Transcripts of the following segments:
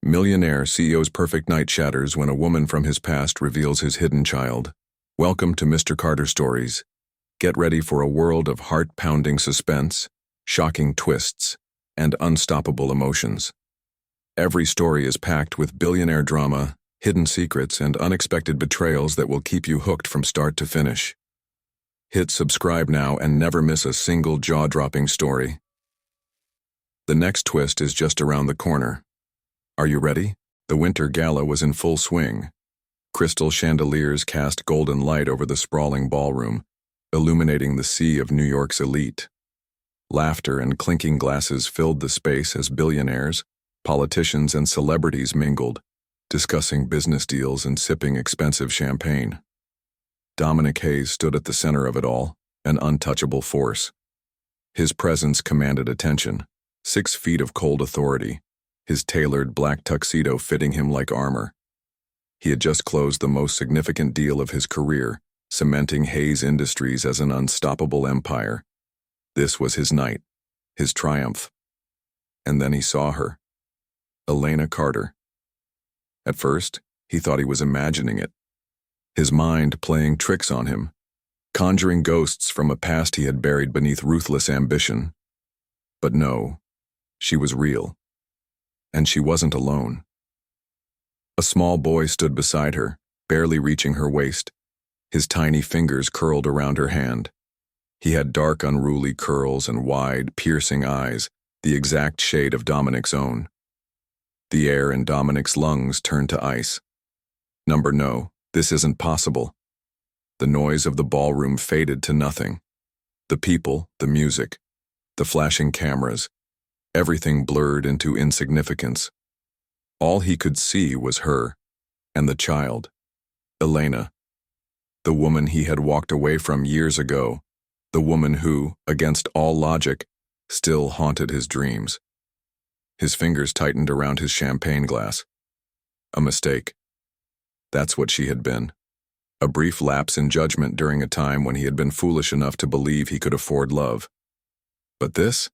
Millionaire CEO's perfect night shatters when a woman from his past reveals his hidden child. Welcome to Mr. Carter Stories. Get ready for a world of heart-pounding suspense, shocking twists, and unstoppable emotions. Every story is packed with billionaire drama, hidden secrets, and unexpected betrayals that will keep you hooked from start to finish. Hit subscribe now and never miss a single jaw-dropping story. The next twist is just around the corner. Are you ready? The winter gala was in full swing. Crystal chandeliers cast golden light over the sprawling ballroom, illuminating the sea of New York's elite. Laughter and clinking glasses filled the space as billionaires, politicians, and celebrities mingled, discussing business deals and sipping expensive champagne. Dominic Hayes stood at the center of it all, an untouchable force. His presence commanded attention, 6 feet of cold authority, his tailored black tuxedo fitting him like armor. He had just closed the most significant deal of his career, cementing Hayes Industries as an unstoppable empire. This was his night, his triumph. And then he saw her. Elena Carter. At first, he thought he was imagining it, his mind playing tricks on him, conjuring ghosts from a past he had buried beneath ruthless ambition. But no, she was real. And she wasn't alone. A small boy stood beside her, barely reaching her waist, his tiny fingers curled around her hand. He had dark, unruly curls and wide, piercing eyes, the exact shade of Dominic's own. The air in Dominic's lungs turned to ice. No, this isn't possible. The noise of the ballroom faded to nothing. The people, the music, the flashing cameras, everything blurred into insignificance. All he could see was her, and the child, Elena, the woman he had walked away from years ago, the woman who, against all logic, still haunted his dreams. His fingers tightened around his champagne glass. A mistake. That's what she had been. A brief lapse in judgment during a time when he had been foolish enough to believe he could afford love. But this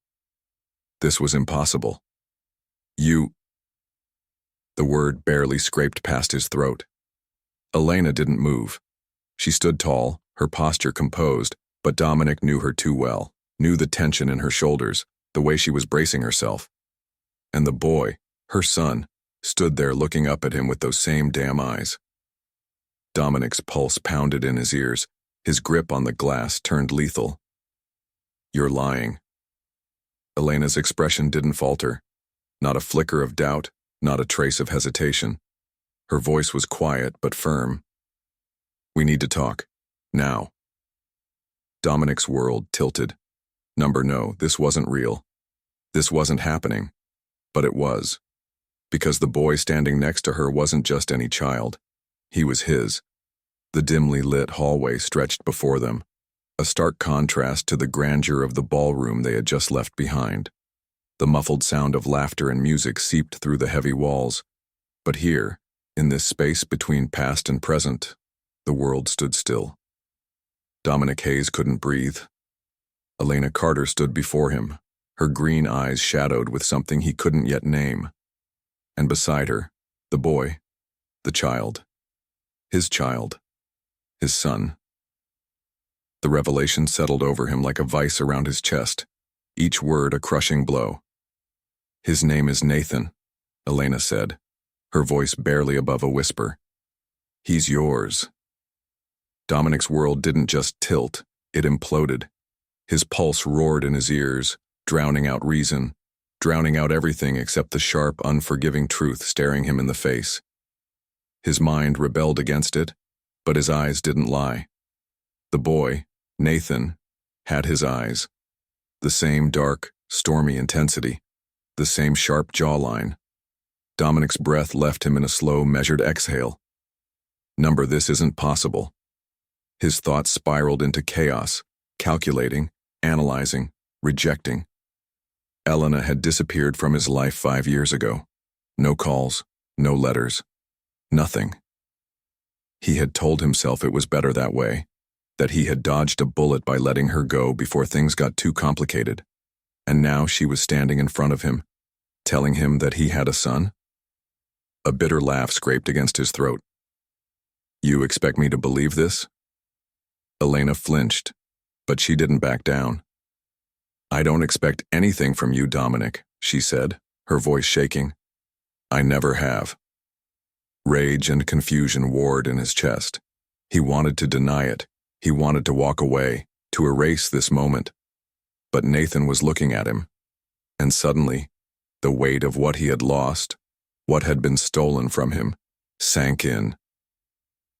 was impossible. The word barely scraped past his throat. Elena didn't move. She stood tall, her posture composed, but Dominic knew her too well, knew the tension in her shoulders, the way she was bracing herself. And the boy, her son, stood there looking up at him with those same damn eyes. Dominic's pulse pounded in his ears, his grip on the glass turned lethal. "You're lying." Elena's expression didn't falter. Not a flicker of doubt, not a trace of hesitation. Her voice was quiet but firm. "We need to talk. Now." Dominic's world tilted. No, this wasn't real. This wasn't happening. But it was. Because the boy standing next to her wasn't just any child. He was his. The dimly lit hallway stretched before them, a stark contrast to the grandeur of the ballroom they had just left behind. The muffled sound of laughter and music seeped through the heavy walls. But here, in this space between past and present, the world stood still. Dominic Hayes couldn't breathe. Elena Carter stood before him, her green eyes shadowed with something he couldn't yet name. And beside her, the boy, the child, his son. The revelation settled over him like a vice around his chest, each word a crushing blow. "His name is Nathan," Elena said, her voice barely above a whisper. "He's yours." Dominic's world didn't just tilt, it imploded. His pulse roared in his ears, drowning out reason, drowning out everything except the sharp, unforgiving truth staring him in the face. His mind rebelled against it, but his eyes didn't lie. The boy, Nathan, had his eyes. The same dark, stormy intensity, the same sharp jawline. Dominic's breath left him in a slow, measured exhale. This isn't possible. His thoughts spiraled into chaos, calculating, analyzing, rejecting. Elena had disappeared from his life 5 years ago. No calls, no letters, nothing. He had told himself it was better that way, that he had dodged a bullet by letting her go before things got too complicated. And now she was standing in front of him, telling him that he had a son? A bitter laugh scraped against his throat. You expect me to believe this? Elena flinched, but she didn't back down. I don't expect anything from you, Dominic, she said, her voice shaking. I never have. Rage and confusion warred in his chest. He wanted to deny it. He wanted to walk away, to erase this moment. But Nathan was looking at him, and suddenly, the weight of what he had lost, what had been stolen from him, sank in.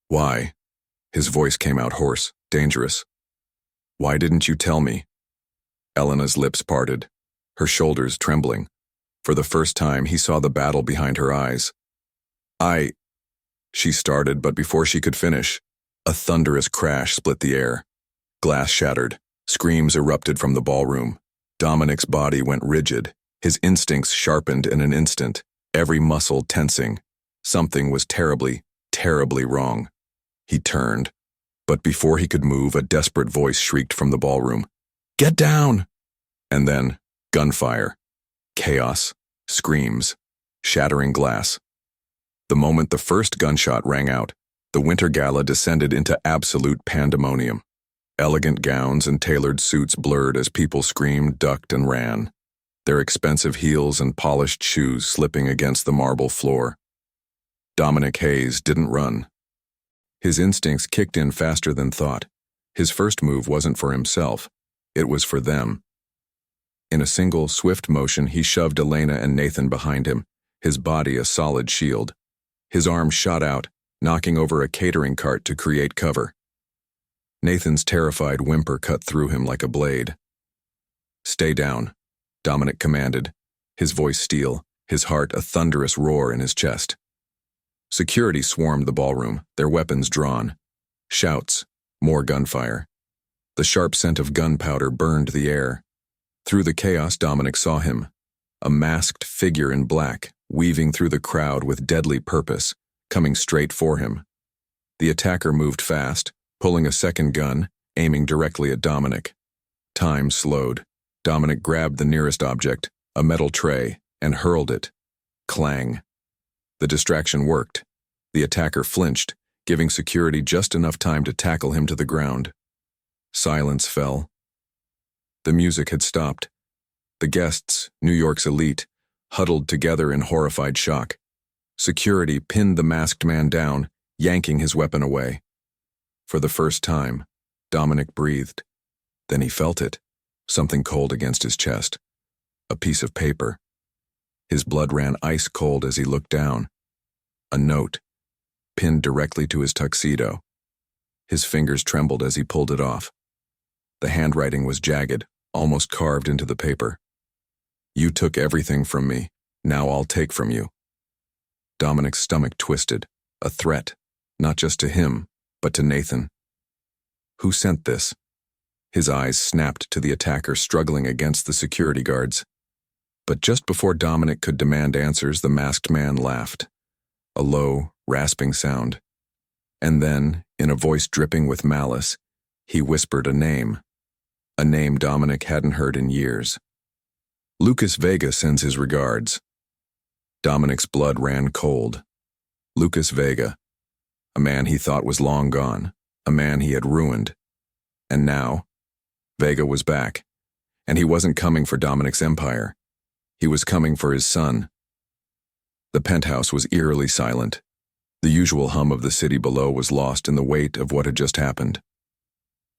Why? His voice came out hoarse, dangerous. Why didn't you tell me? Elena's lips parted, her shoulders trembling. For the first time, he saw the battle behind her eyes. She started, but before she could finish, a thunderous crash split the air. Glass shattered. Screams erupted from the ballroom. Dominic's body went rigid, his instincts sharpened in an instant, every muscle tensing. Something was terribly, terribly wrong. He turned, but before he could move, a desperate voice shrieked from the ballroom. Get down! And then, gunfire. Chaos. Screams. Shattering glass. The moment the first gunshot rang out, the winter gala descended into absolute pandemonium. Elegant gowns and tailored suits blurred as people screamed, ducked, and ran, their expensive heels and polished shoes slipping against the marble floor. Dominic Hayes didn't run. His instincts kicked in faster than thought. His first move wasn't for himself, it was for them. In a single, swift motion, he shoved Elena and Nathan behind him, his body a solid shield. His arm shot out, knocking over a catering cart to create cover. Nathan's terrified whimper cut through him like a blade. Stay down, Dominic commanded, his voice steel, his heart a thunderous roar in his chest. Security swarmed the ballroom, their weapons drawn. Shouts, more gunfire. The sharp scent of gunpowder burned the air. Through the chaos, Dominic saw him, a masked figure in black, weaving through the crowd with deadly purpose, coming straight for him. The attacker moved fast, pulling a second gun, aiming directly at Dominic. Time slowed. Dominic grabbed the nearest object, a metal tray, and hurled it. Clang. The distraction worked. The attacker flinched, giving security just enough time to tackle him to the ground. Silence fell. The music had stopped. The guests, New York's elite, huddled together in horrified shock. Security pinned the masked man down, yanking his weapon away. For the first time, Dominic breathed. Then he felt it, something cold against his chest. A piece of paper. His blood ran ice cold as he looked down. A note, pinned directly to his tuxedo. His fingers trembled as he pulled it off. The handwriting was jagged, almost carved into the paper. You took everything from me. Now I'll take from you. Dominic's stomach twisted. A threat, not just to him, but to Nathan. Who sent this? His eyes snapped to the attacker struggling against the security guards. But just before Dominic could demand answers, the masked man laughed. A low, rasping sound. And then, in a voice dripping with malice, he whispered a name Dominic hadn't heard in years. Lucas Vega sends his regards. Dominic's blood ran cold. Lucas Vega, a man he thought was long gone, a man he had ruined. And now, Vega was back, and he wasn't coming for Dominic's empire. He was coming for his son. The penthouse was eerily silent. The usual hum of the city below was lost in the weight of what had just happened.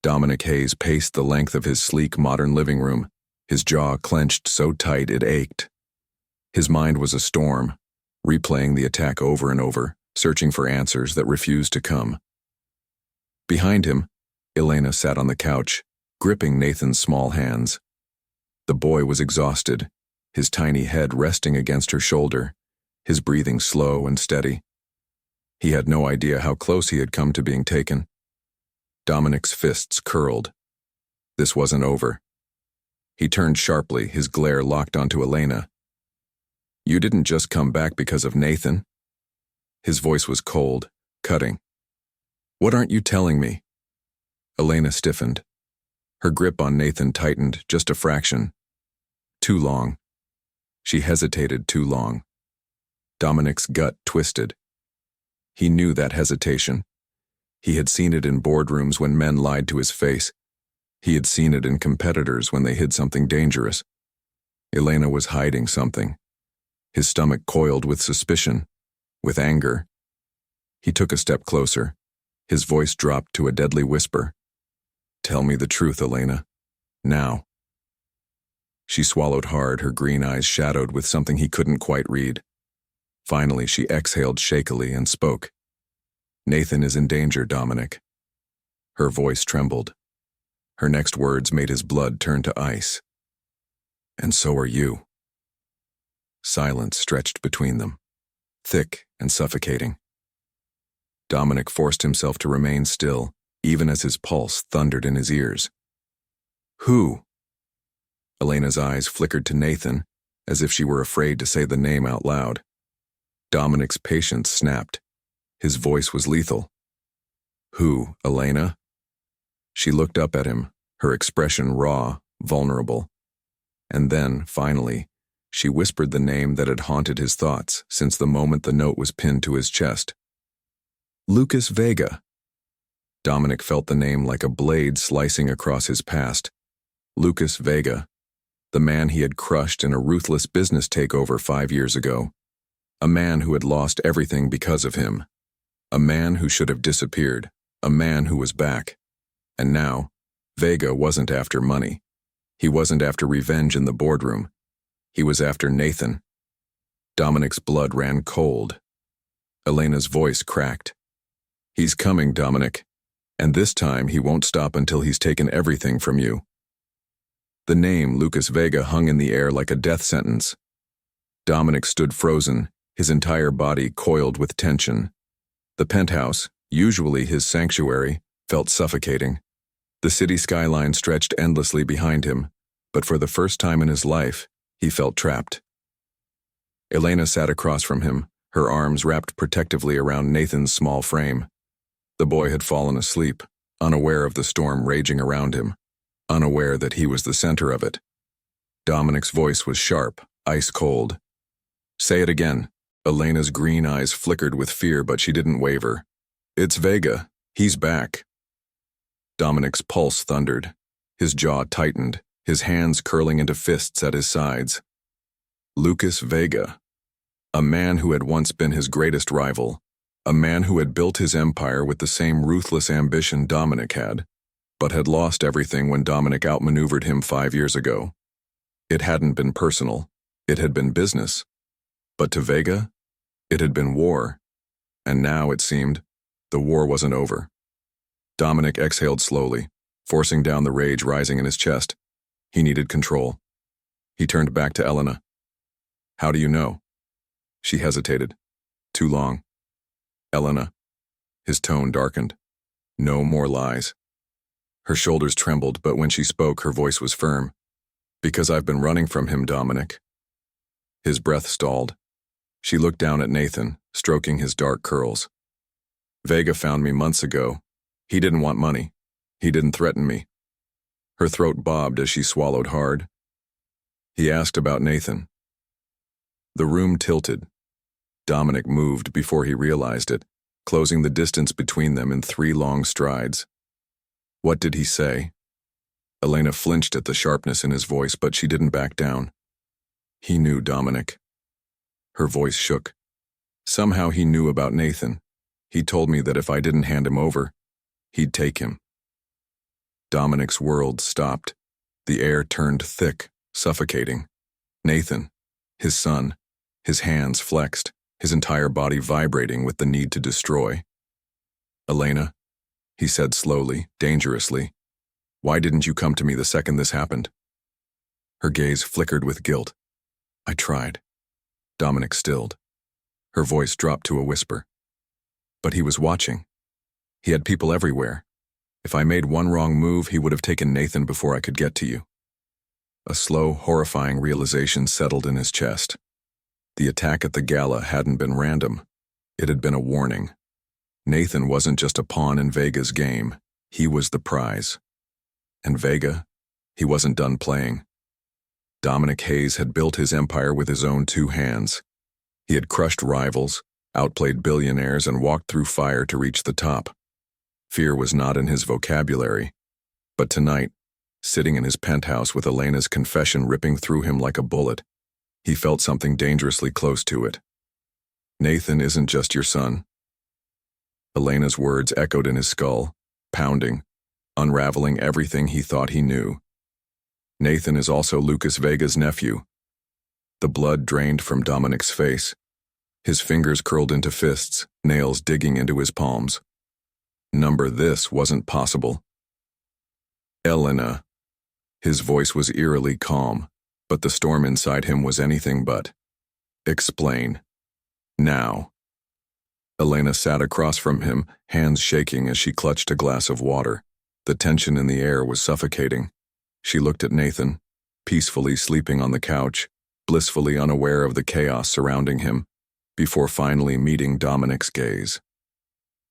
Dominic Hayes paced the length of his sleek modern living room, his jaw clenched so tight it ached. His mind was a storm, replaying the attack over and over, searching for answers that refused to come. Behind him, Elena sat on the couch, gripping Nathan's small hands. The boy was exhausted, his tiny head resting against her shoulder, his breathing slow and steady. He had no idea how close he had come to being taken. Dominic's fists curled. This wasn't over. He turned sharply, his glare locked onto Elena. You didn't just come back because of Nathan? His voice was cold, cutting. What aren't you telling me? Elena stiffened. Her grip on Nathan tightened just a fraction. Too long. She hesitated too long. Dominic's gut twisted. He knew that hesitation. He had seen it in boardrooms when men lied to his face. He had seen it in competitors when they hid something dangerous. Elena was hiding something. His stomach coiled with suspicion, with anger. He took a step closer. His voice dropped to a deadly whisper. "Tell me the truth, Elena. Now." She swallowed hard, her green eyes shadowed with something he couldn't quite read. Finally, she exhaled shakily and spoke. "Nathan is in danger, Dominic." Her voice trembled. Her next words made his blood turn to ice. "And so are you." Silence stretched between them, thick and suffocating. Dominic forced himself to remain still, even as his pulse thundered in his ears. "Who?" Elena's eyes flickered to Nathan, as if she were afraid to say the name out loud. Dominic's patience snapped. His voice was lethal. "Who, Elena?" She looked up at him, her expression raw, vulnerable. And then, finally, she whispered the name that had haunted his thoughts since the moment the note was pinned to his chest. "Lucas Vega." Dominic felt the name like a blade slicing across his past. Lucas Vega, the man he had crushed in a ruthless business takeover 5 years ago. A man who had lost everything because of him. A man who should have disappeared. A man who was back. And now, Vega wasn't after money. He wasn't after revenge in the boardroom. He was after Nathan. Dominic's blood ran cold. Elena's voice cracked. "He's coming, Dominic. And this time he won't stop until he's taken everything from you." The name Lucas Vega hung in the air like a death sentence. Dominic stood frozen, his entire body coiled with tension. The penthouse, usually his sanctuary, felt suffocating. The city skyline stretched endlessly behind him, but for the first time in his life, he felt trapped. Elena sat across from him, her arms wrapped protectively around Nathan's small frame. The boy had fallen asleep, unaware of the storm raging around him, unaware that he was the center of it. Dominic's voice was sharp, ice cold. "Say it again." Elena's green eyes flickered with fear, but she didn't waver. "It's Vega. He's back." Dominic's pulse thundered. His jaw tightened, his hands curling into fists at his sides. Lucas Vega. A man who had once been his greatest rival. A man who had built his empire with the same ruthless ambition Dominic had, but had lost everything when Dominic outmaneuvered him 5 years ago. It hadn't been personal. It had been business. But to Vega, it had been war. And now, it seemed, the war wasn't over. Dominic exhaled slowly, forcing down the rage rising in his chest. He needed control. He turned back to Elena. "How do you know?" She hesitated. "Too long." "Elena." His tone darkened. "No more lies." Her shoulders trembled, but when she spoke, her voice was firm. "Because I've been running from him, Dominic." His breath stalled. She looked down at Nathan, stroking his dark curls. "Vega found me months ago. He didn't want money. He didn't threaten me." Her throat bobbed as she swallowed hard. "He asked about Nathan." The room tilted. Dominic moved before he realized it, closing the distance between them in 3 long strides. "What did he say?" Elena flinched at the sharpness in his voice, but she didn't back down. "He knew, Dominic." Her voice shook. "Somehow he knew about Nathan. He told me that if I didn't hand him over, he'd take him." Dominic's world stopped. The air turned thick, suffocating. Nathan, his son, his hands flexed, his entire body vibrating with the need to destroy. "Elena," he said slowly, dangerously, "why didn't you come to me the second this happened?" Her gaze flickered with guilt. "I tried." Dominic stilled. Her voice dropped to a whisper. "But he was watching. He had people everywhere. If I made one wrong move, he would have taken Nathan before I could get to you." A slow, horrifying realization settled in his chest. The attack at the gala hadn't been random. It had been a warning. Nathan wasn't just a pawn in Vega's game. He was the prize. And Vega, he wasn't done playing. Dominic Hayes had built his empire with his own 2 hands. He had crushed rivals, outplayed billionaires, and walked through fire to reach the top. Fear was not in his vocabulary. But tonight, sitting in his penthouse with Elena's confession ripping through him like a bullet, he felt something dangerously close to it. Nathan isn't just your son. Elena's words echoed in his skull, pounding, unraveling everything he thought he knew. Nathan is also Lucas Vega's nephew. The blood drained from Dominic's face. His fingers curled into fists, nails digging into his palms. This wasn't possible. Elena. His voice was eerily calm, but the storm inside him was anything but. Explain. Now. Elena sat across from him, hands shaking as she clutched a glass of water. The tension in the air was suffocating. She looked at Nathan, peacefully sleeping on the couch, blissfully unaware of the chaos surrounding him, before finally meeting Dominic's gaze.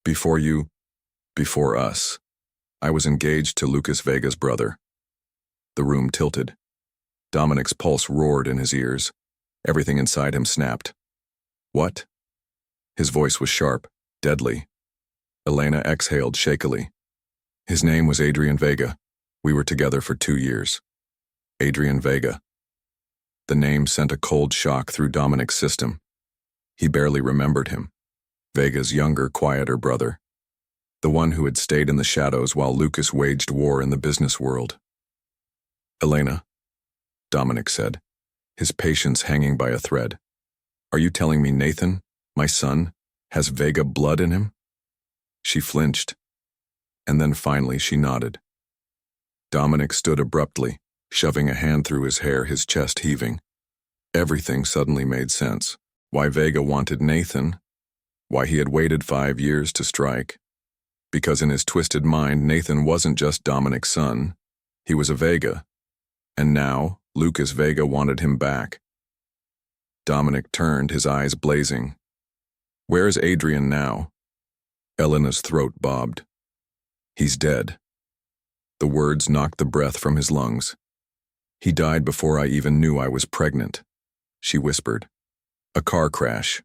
Before us. I was engaged to Lucas Vega's brother. The room tilted. Dominic's pulse roared in his ears. Everything inside him snapped. What? His voice was sharp, deadly. Elena exhaled shakily. His name was Adrian Vega. We were together for 2 years. Adrian Vega. The name sent a cold shock through Dominic's system. He barely remembered him. Vega's younger, quieter brother. The one who had stayed in the shadows while Lucas waged war in the business world. Elena, Dominic said, his patience hanging by a thread. Are you telling me Nathan, my son, has Vega blood in him? She flinched, and then finally she nodded. Dominic stood abruptly, shoving a hand through his hair, his chest heaving. Everything suddenly made sense. Why Vega wanted Nathan, why he had waited 5 years to strike. Because in his twisted mind, Nathan wasn't just Dominic's son, he was a Vega. And now, Lucas Vega wanted him back. Dominic turned, his eyes blazing. Where is Adrian now? Elena's throat bobbed. He's dead. The words knocked the breath from his lungs. He died before I even knew I was pregnant, she whispered. A car crash.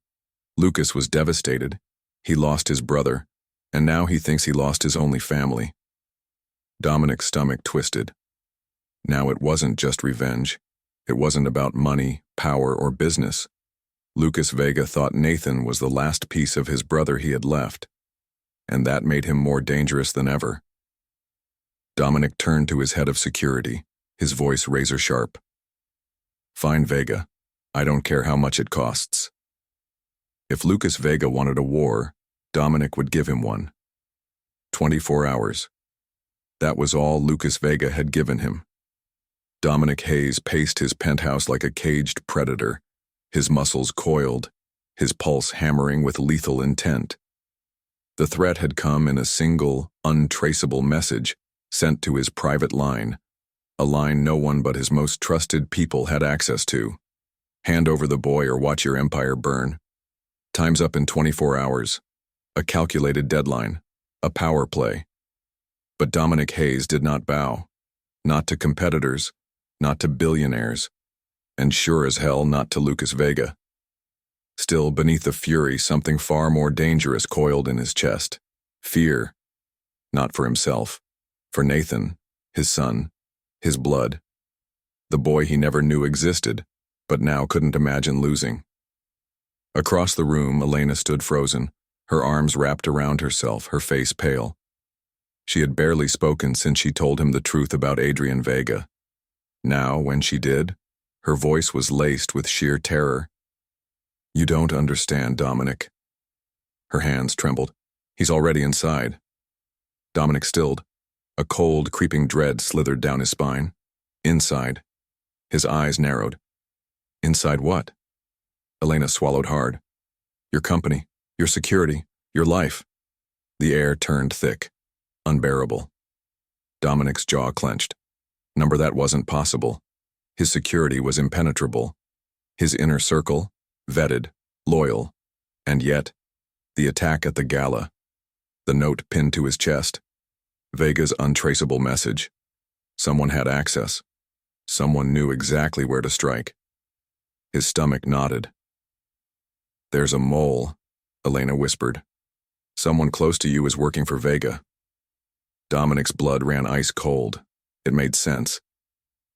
Lucas was devastated. He lost his brother, and now he thinks he lost his only family. Dominic's stomach twisted. Now it wasn't just revenge. It wasn't about money, power, or business. Lucas Vega thought Nathan was the last piece of his brother he had left, and that made him more dangerous than ever. Dominic turned to his head of security, his voice razor sharp. Find Vega. I don't care how much it costs. If Lucas Vega wanted a war, Dominic would give him one. 24 hours. That was all Lucas Vega had given him. Dominic Hayes paced his penthouse like a caged predator, his muscles coiled, his pulse hammering with lethal intent. The threat had come in a single, untraceable message sent to his private line, a line no one but his most trusted people had access to. Hand over the boy or watch your empire burn. Time's up in 24 hours. A calculated deadline. A power play. But Dominic Hayes did not bow. Not to competitors. Not to billionaires. And sure as hell not to Lucas Vega. Still, beneath the fury, something far more dangerous coiled in his chest. Fear. Not for himself. For Nathan, his son, his blood. The boy he never knew existed, but now couldn't imagine losing. Across the room, Elena stood frozen, her arms wrapped around herself, her face pale. She had barely spoken since she told him the truth about Adrian Vega. Now, when she did, her voice was laced with sheer terror. You don't understand, Dominic. Her hands trembled. He's already inside. Dominic stilled. A cold, creeping dread slithered down his spine. Inside. His eyes narrowed. Inside what? Elena swallowed hard. Your company, your security, your life. The air turned thick, unbearable. Dominic's jaw clenched. That wasn't possible. His security was impenetrable. His inner circle, vetted, loyal. And yet, the attack at the gala. The note pinned to his chest. Vega's untraceable message. Someone had access. Someone knew exactly where to strike. His stomach knotted. There's a mole, Elena whispered. Someone close to you is working for Vega. Dominic's blood ran ice cold. It made sense.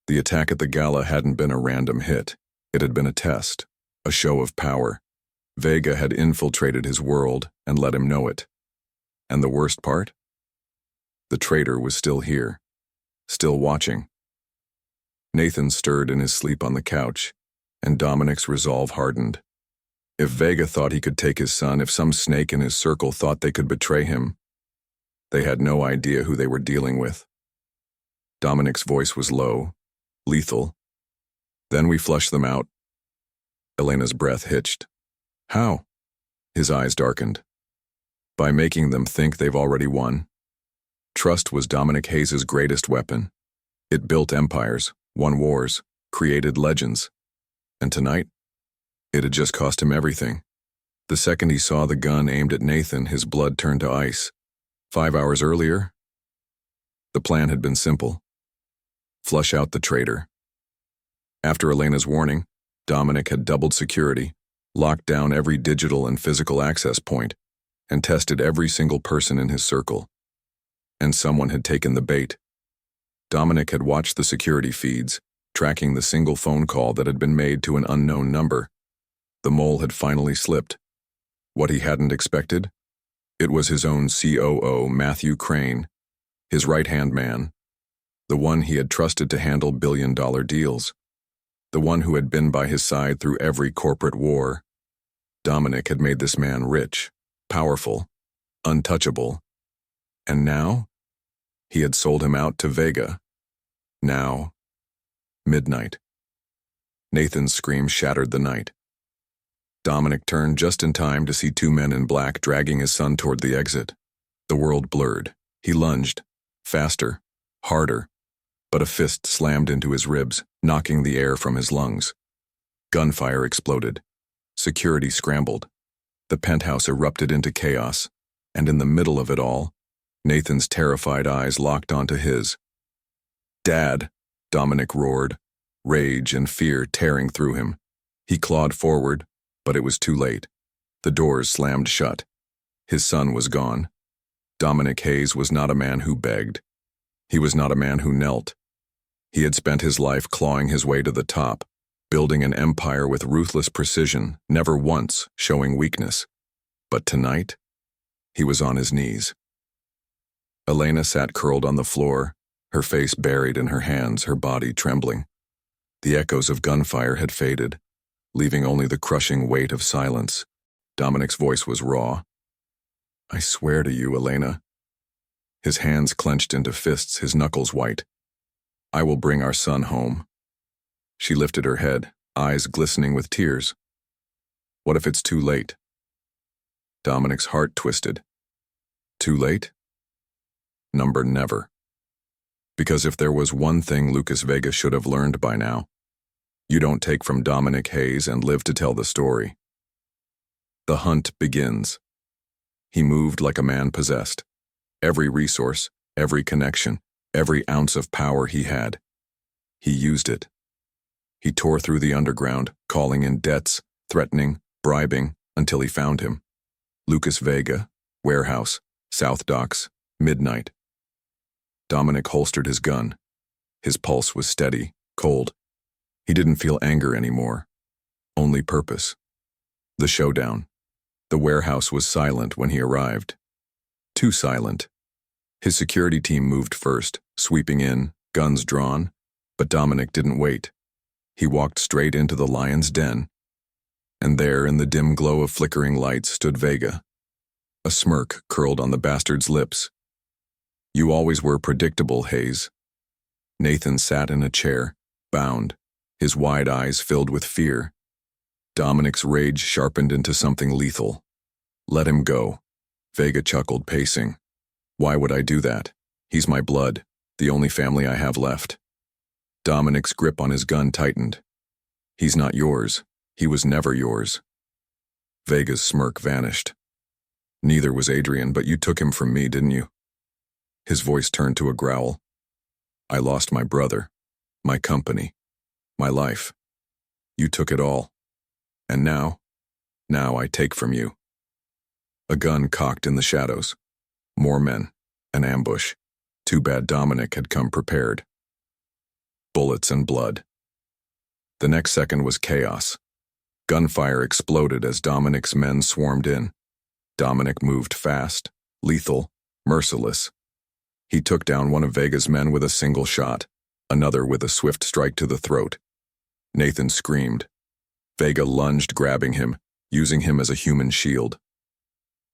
The attack at the gala hadn't been a random hit. It had been a test, a show of power. Vega had infiltrated his world and let him know it. And the worst part? The traitor was still here, still watching. Nathan stirred in his sleep on the couch, and Dominic's resolve hardened. If Vega thought he could take his son, if some snake in his circle thought they could betray him, they had no idea who they were dealing with. Dominic's voice was low, lethal. Then we flush them out. Elena's breath hitched. How? His eyes darkened. By making them think they've already won. Trust was Dominic Hayes' greatest weapon. It built empires, won wars, created legends. And tonight, it had just cost him everything. The second he saw the gun aimed at Nathan, his blood turned to ice. 5 hours earlier, the plan had been simple. Flush out the traitor. After Elena's warning, Dominic had doubled security, locked down every digital and physical access point, and tested every single person in his circle. And someone had taken the bait. Dominic had watched the security feeds, tracking the single phone call that had been made to an unknown number. The mole had finally slipped. What he hadn't expected? It was his own COO, Matthew Crane, his right-hand man, the one he had trusted to handle billion-dollar deals, the one who had been by his side through every corporate war. Dominic had made this man rich, powerful, untouchable. And now, he had sold him out to Vega. Now, midnight. Nathan's scream shattered the night. Dominic turned just in time to see two men in black dragging his son toward the exit. The world blurred. He lunged, faster, harder, but a fist slammed into his ribs, knocking the air from his lungs. Gunfire exploded. Security scrambled. The penthouse erupted into chaos, and in the middle of it all, Nathan's terrified eyes locked onto his. "Dad," Dominic roared, rage and fear tearing through him. He clawed forward, but it was too late. The doors slammed shut. His son was gone. Dominic Hayes was not a man who begged. He was not a man who knelt. He had spent his life clawing his way to the top, building an empire with ruthless precision, never once showing weakness. But tonight, he was on his knees. Elena sat curled on the floor, her face buried in her hands, her body trembling. The echoes of gunfire had faded, leaving only the crushing weight of silence. Dominic's voice was raw. "I swear to you, Elena." His hands clenched into fists, his knuckles white. "I will bring our son home." She lifted her head, eyes glistening with tears. "What if it's too late?" Dominic's heart twisted. Too late? Never. Because if there was one thing Lucas Vega should have learned by now, you don't take from Dominic Hayes and live to tell the story. The hunt begins. He moved like a man possessed. Every resource, every connection, every ounce of power he had. He used it. He tore through the underground, calling in debts, threatening, bribing, until he found him. Lucas Vega, warehouse, South Docks, midnight. Dominic holstered his gun. His pulse was steady, cold. He didn't feel anger anymore. Only purpose. The showdown. The warehouse was silent when he arrived. Too silent. His security team moved first, sweeping in, guns drawn, but Dominic didn't wait. He walked straight into the lion's den. And there, in the dim glow of flickering lights, stood Vega. A smirk curled on the bastard's lips. "You always were predictable, Hayes." Nathan sat in a chair, bound, his wide eyes filled with fear. Dominic's rage sharpened into something lethal. "Let him go." Vega chuckled, pacing. "Why would I do that? He's my blood, the only family I have left." Dominic's grip on his gun tightened. "He's not yours. He was never yours." Vega's smirk vanished. "Neither was Adrian, but you took him from me, didn't you?" His voice turned to a growl. "I lost my brother, my company, my life. You took it all. And now, Now I take from you. A gun cocked in the shadows. More men. An ambush. Too bad Dominic had come prepared. Bullets and blood. The next second was chaos. Gunfire exploded as Dominic's men swarmed in. Dominic moved fast, lethal, merciless. He took down one of Vega's men with a single shot, another with a swift strike to the throat. Nathan screamed. Vega lunged, grabbing him, using him as a human shield.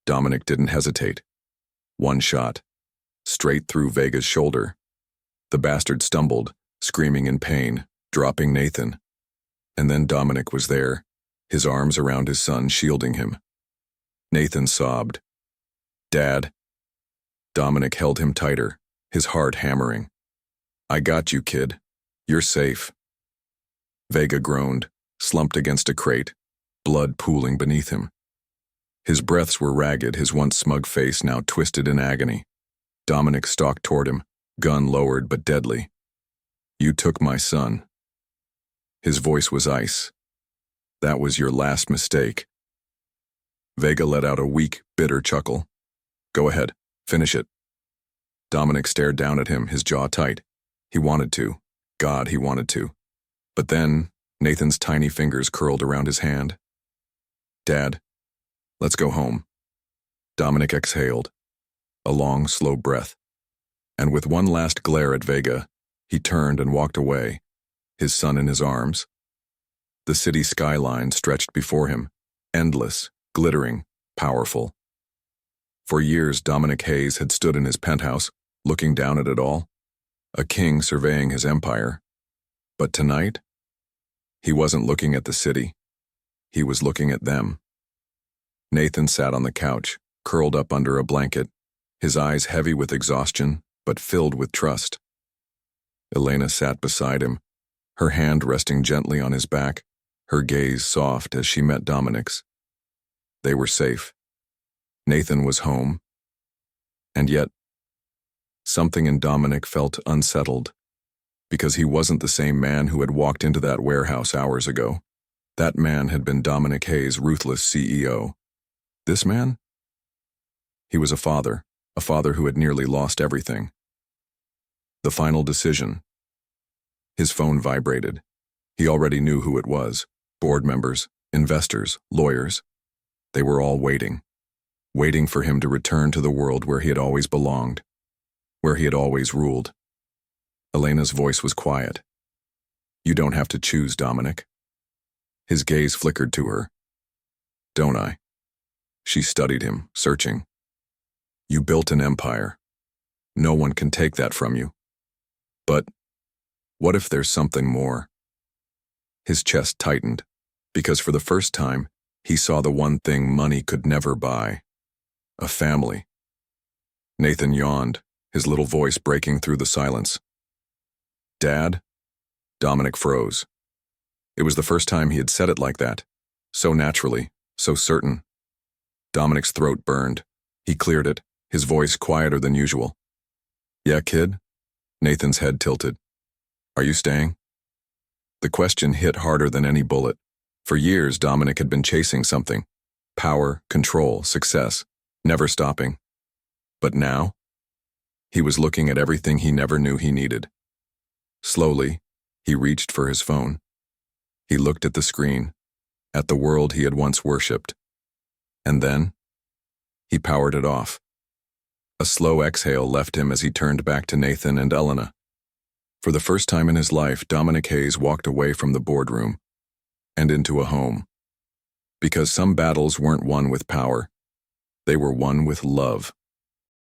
Dominic didn't hesitate. One shot, straight through Vega's shoulder. The bastard stumbled, screaming in pain, dropping Nathan. And then Dominic was there, his arms around his son, shielding him. Nathan sobbed. "Dad." Dominic held him tighter, his heart hammering. "I got you, kid. You're safe." Vega groaned, slumped against a crate, blood pooling beneath him. His breaths were ragged, his once smug face now twisted in agony. Dominic stalked toward him, gun lowered but deadly. "You took my son." His voice was ice. "That was your last mistake." Vega let out a weak, bitter chuckle. "Go ahead, finish it." Dominic stared down at him, his jaw tight. He wanted to. God, he wanted to. But then, Nathan's tiny fingers curled around his hand. "Dad, let's go home." Dominic exhaled, a long, slow breath. And with one last glare at Vega, he turned and walked away, his son in his arms. The city skyline stretched before him, endless, glittering, powerful. For years, Dominic Hayes had stood in his penthouse, looking down at it all, a king surveying his empire. But tonight, he wasn't looking at the city. He was looking at them. Nathan sat on the couch, curled up under a blanket, his eyes heavy with exhaustion, but filled with trust. Elena sat beside him, her hand resting gently on his back, her gaze soft as she met Dominic's. They were safe. Nathan was home. And yet, something in Dominic felt unsettled, because he wasn't the same man who had walked into that warehouse hours ago. That man had been Dominic Hayes' ruthless CEO. This man? He was a father who had nearly lost everything. The final decision. His phone vibrated. He already knew who it was. Board members, investors, lawyers. They were all waiting for him to return to the world where he had always belonged, where he had always ruled. Elena's voice was quiet. "You don't have to choose, Dominic." His gaze flickered to her. "Don't I?" She studied him, searching. "You built an empire. No one can take that from you. But what if there's something more?" His chest tightened, because for the first time, he saw the one thing money could never buy. A family. Nathan yawned, his little voice breaking through the silence. "Dad?" Dominic froze. It was the first time he had said it like that, so naturally, so certain. Dominic's throat burned. He cleared it, his voice quieter than usual. "Yeah, kid?" Nathan's head tilted. "Are you staying?" The question hit harder than any bullet. For years, Dominic had been chasing something. Power, control, success, never stopping. But now, he was looking at everything he never knew he needed. Slowly, he reached for his phone. He looked at the screen, at the world he had once worshipped. And then, he powered it off. A slow exhale left him as he turned back to Nathan and Elena. For the first time in his life, Dominic Hayes walked away from the boardroom and into a home. Because some battles weren't won with power. They were won with love.